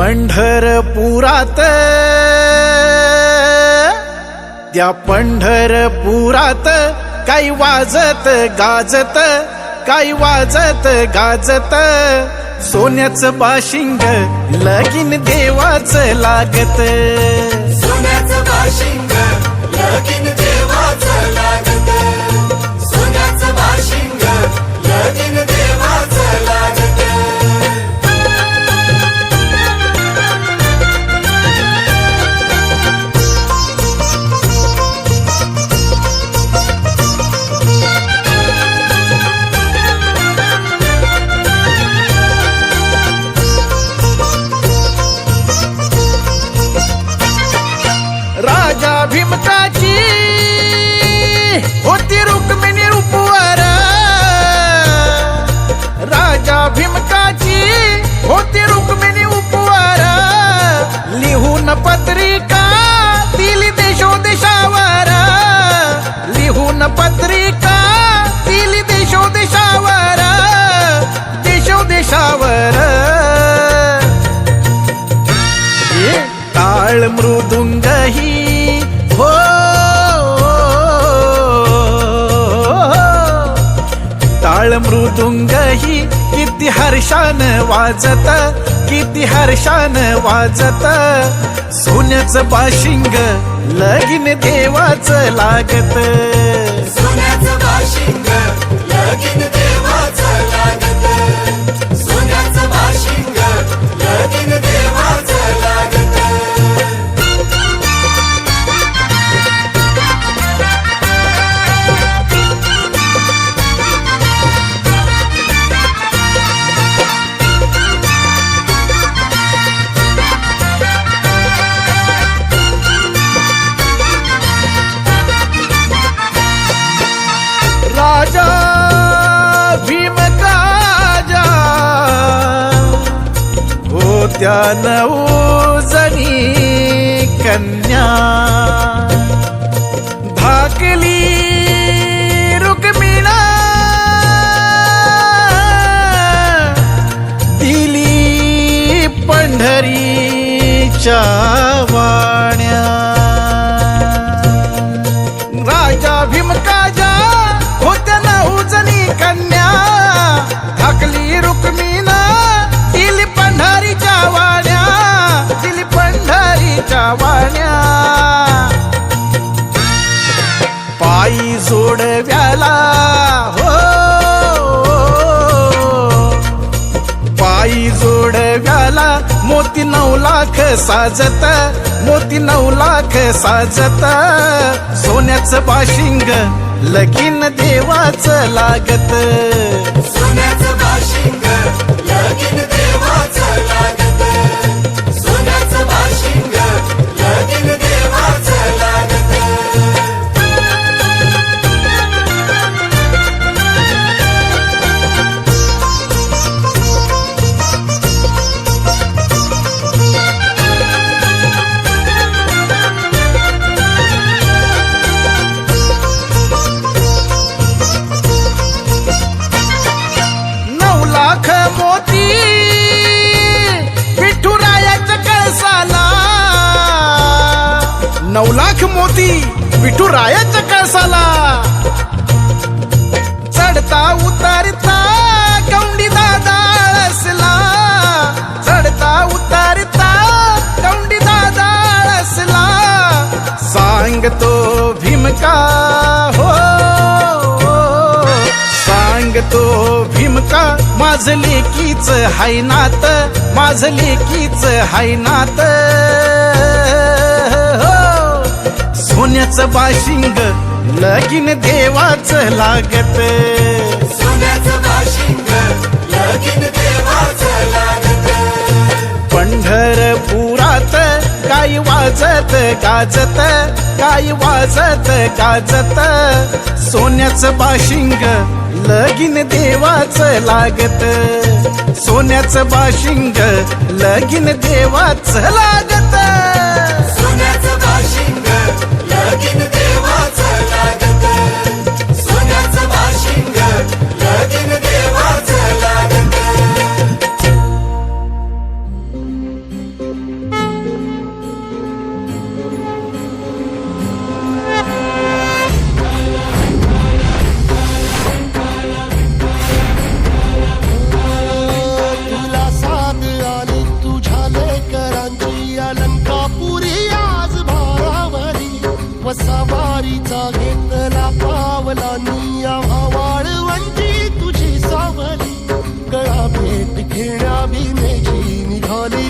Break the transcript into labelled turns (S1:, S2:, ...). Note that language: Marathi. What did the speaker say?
S1: पंढरपुरात, त्या पंढरपुरात काही वाजत गाजत, काही वाजत गाजत, सोन्याचं बाशिंग लगीन देवाचं लागत.
S2: सोन्याचं बाशिंग लगीन देवाचं लागत. सोन्याचं बाशिंग लगीन देवाचं लागत.
S1: राजा भीमकाची होती रुक्मिणी रूपवर, राजा भीमकाची होती रुक्मिणी उपवर, लिहून पत्रिका दिली देशोदेशावर, लिहून पत्रिका दिली देशोदेशावर, देशोदेशावर. टाळ मृदुंगही हो, टाळ मृदुंगही किती हर्षान वाजत, किती हर्षान वाजत, सोन्याचं बाशिंग लगीन देवाचं लागत.
S2: सोन्याचं बाशिंग लगीन देवाचं लागत. सोन्याचं बाशिंग लगीन देवाचं लागत.
S1: राजा भीमकाजा होत्या 9 जणी कन्या, धाकली रुक्मिणा दिली पंढरीच्या वाण्या. राजा भीमकाजा होत्या 9 जणी कन्या, धाकली रुक्मिणा दिली पंढरीच्या वाण्या, दिली पंढरीच्या वाण्या. पायी जोडव्याला हो, पायी जोडव्याला मोती 9 लाख साजत, मोती 9 लाख साजत, सोन्याचं बाशिंग लगीन देवाचं लागत.
S2: सोन्याचं बाशिंग लगीन देवाचं लागत. सोन्याचं बाशिंग लगीन देवाचं लागत.
S1: मोती विठुरायाच्या कळसाला, 9 लाख मोती विठुरायाच्या कळसाला, चढता उतरता गौंडी दादा आळसला, चढता उतरता गौंडी दादा आळसला, सांगतो भीमका हो, सांगतो भीमका माझं लेकीच हाय नात, माझं लेकीच हाय नात. सोन्याचं बाशिंग लगीन देवाचं लागत.
S2: सोन्याचं बाशिंग लगीन देवाचं लागत.
S1: पंढरपुरात काही वाजत गाजत, काही वाजत गाजत, सोन्याचं बाशिंग लगीन देवाचं लागत. सोन्याचं बाशिंग लगीन देवाचं लागत.
S2: सोन्याचं बाशिंग लगीन देवाचं लागत. सोन्याचं बाशिंग लगीन देवाचं लागत.
S3: घेण्या भीमेची निघाली